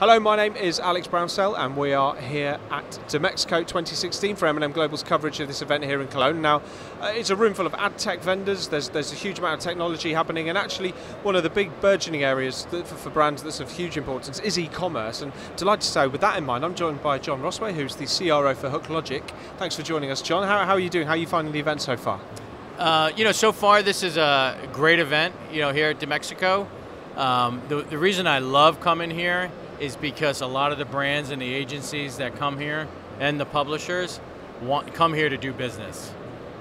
Hello, my name is Alex Brownsell and we are here at Dmexco 2016 for M&M Global's coverage of this event here in Cologne. Now, it's a room full of ad tech vendors, there's a huge amount of technology happening, and actually one of the big burgeoning areas for brands that's of huge importance is e-commerce. And delighted to say, with that in mind, I'm joined by John Roswech, who's the CRO for HookLogic. Thanks for joining us, John. How are you doing? How are you finding the event so far? So far this is a great event, here at Dmexco. The reason I love coming here is because a lot of the brands and the agencies that come here and the publishers come here to do business.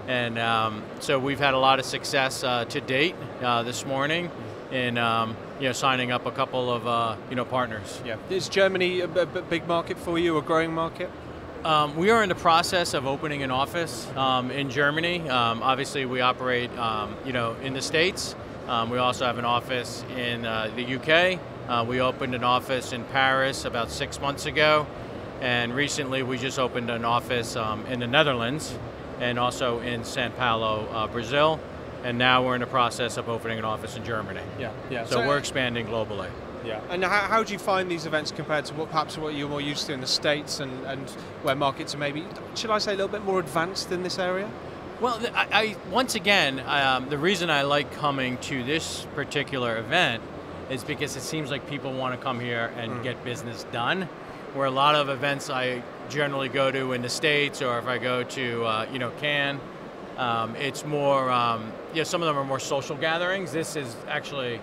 And so we've had a lot of success to date this morning in signing up a couple of partners. Yeah. Is Germany a big market for you, a growing market? We are in the process of opening an office in Germany. Obviously we operate in the States. We also have an office in the UK. We opened an office in Paris about 6 months ago, and recently we just opened an office in the Netherlands and also in São Paulo, Brazil, and now we're in the process of opening an office in Germany. Yeah. So we're expanding globally. Yeah. And how do you find these events compared to what you're more used to in the States and where markets are maybe, should I say, a little bit more advanced in this area? Well, once again, the reason I like coming to this particular event is because it seems like people want to come here and get business done, where a lot of events I generally go to in the States, or if I go to Cannes, it's more, some of them are more social gatherings. This is actually,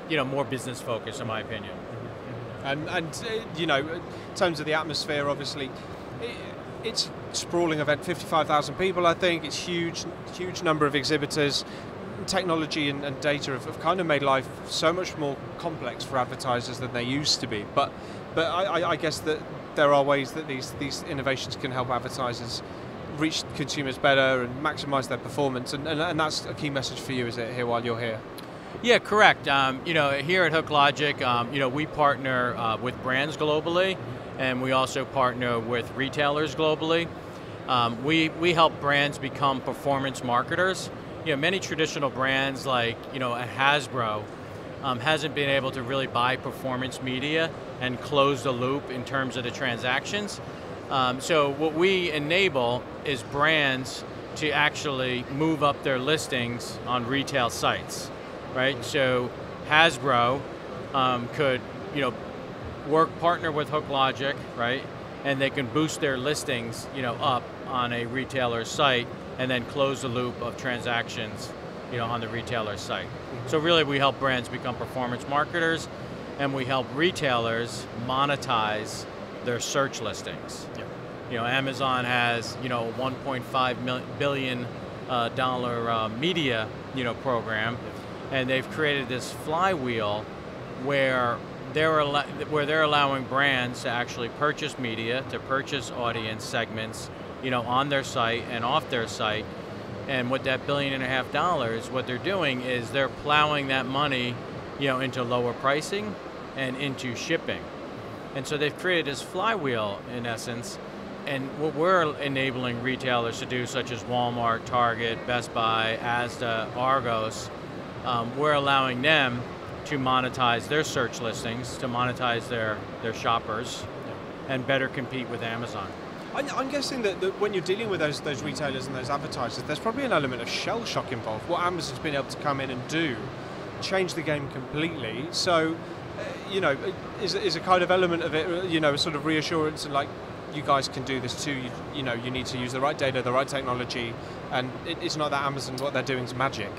more business focused in my opinion. And in terms of the atmosphere, obviously, it's a sprawling event, 55,000 people I think, it's huge number of exhibitors. Technology and data have kind of made life so much more complex for advertisers than they used to be. But I guess that there are ways that these innovations can help advertisers reach consumers better and maximize their performance, and that's a key message for you, is it, here while you're here? Yeah, correct. Here at HookLogic, we partner with brands globally, and we also partner with retailers globally. We help brands become performance marketers. Many traditional brands like a Hasbro hasn't been able to really buy performance media and close the loop in terms of the transactions. So what we enable is brands to actually move up their listings on retail sites, right? So Hasbro could partner with HookLogic, right? And they can boost their listings up on a retailer's site and then close the loop of transactions on the retailer's site. So really we help brands become performance marketers, and we help retailers monetize their search listings. Amazon has $1.5 billion media program, and they've created this flywheel where they're allowing brands to actually purchase media, to purchase audience segments on their site and off their site. And with that $1.5 billion, what they're doing is they're plowing that money into lower pricing and into shipping. And so they've created this flywheel in essence, and what we're enabling retailers to do, such as Walmart, Target, Best Buy, Asda, Argos, we're allowing them to monetize their search listings, to monetize their shoppers, and better compete with Amazon. I'm guessing that when you're dealing with those retailers and those advertisers, there's probably an element of shell shock involved. What Amazon's been able to come in and do, change the game completely. So, is a kind of element of it, a sort of reassurance and like, you guys can do this too. You need to use the right data, the right technology, and it's not that Amazon, what they're doing is magic.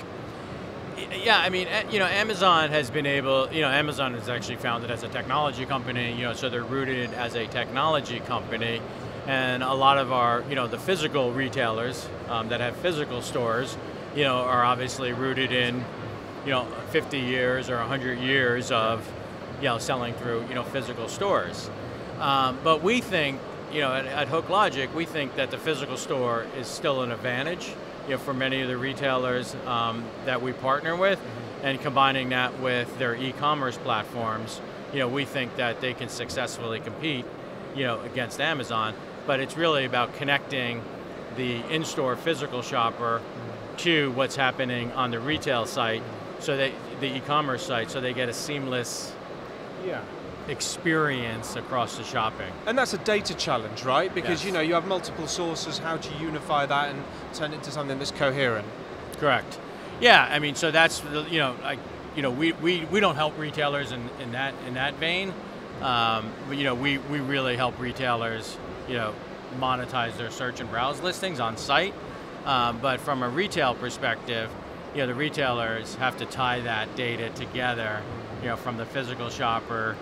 Yeah, I mean, Amazon has been able, Amazon is actually founded as a technology company, so they're rooted as a technology company. And a lot of our, the physical retailers that have physical stores, are obviously rooted in, 50 years or 100 years of, selling through, physical stores. But we think, at HookLogic, we think that the physical store is still an advantage, for many of the retailers that we partner with, and combining that with their e-commerce platforms, we think that they can successfully compete, against Amazon. But it's really about connecting the in-store physical shopper to what's happening on the retail site, so that the e-commerce site, so they get a seamless experience across the shopping. And that's a data challenge, right? Because Yes. you have multiple sources. How do you unify that and turn it into something that's coherent? Correct. Yeah, I mean, so that's we don't help retailers in that vein. But, we really help retailers monetize their search and browse listings on site. But from a retail perspective, the retailers have to tie that data together, from the physical shopper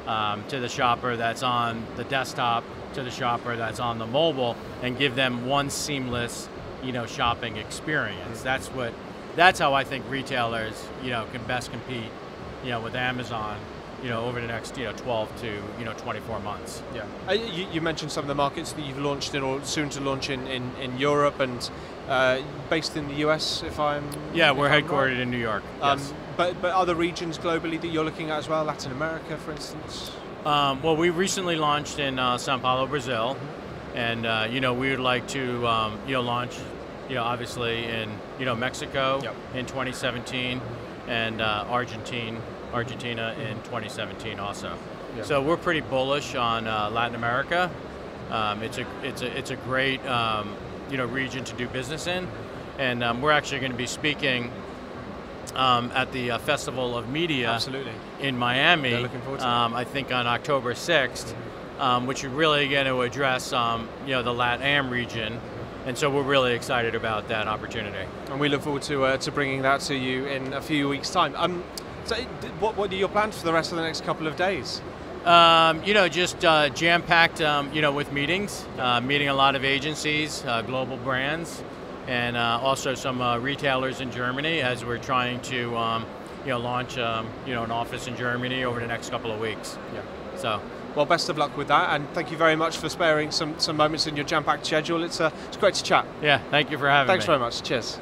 to the shopper that's on the desktop to the shopper that's on the mobile, and give them one seamless, shopping experience. That's how I think retailers, can best compete, with Amazon, over the next 12 to 24 months. Yeah. You mentioned some of the markets that you've launched in or soon to launch in Europe and based in the US, if I'm we're if I'm headquartered right. in New York. Yes. But other regions globally that you're looking at as well, Latin America, for instance. Well, we recently launched in Sao Paulo, Brazil, and we would like to launch, obviously in Mexico in 2017, and Argentina in 2017 also. Yeah. So we're pretty bullish on Latin America. It's a great region to do business in, and we're actually going to be speaking at the Festival of Media Absolutely. in Miami. They're looking forward to I think on October 6th, which is really going to address the LATAM region. And so we're really excited about that opportunity. And we look forward to bringing that to you in a few weeks' time. So what are your plans for the rest of the next couple of days? Just jam-packed, with meetings, meeting a lot of agencies, global brands, and also some retailers in Germany as we're trying to, launch, an office in Germany over the next couple of weeks. Yeah. So. Well, best of luck with that, and thank you very much for sparing some moments in your jam-packed schedule. It's great to chat. Yeah, thank you for having me. Thanks very much. Cheers.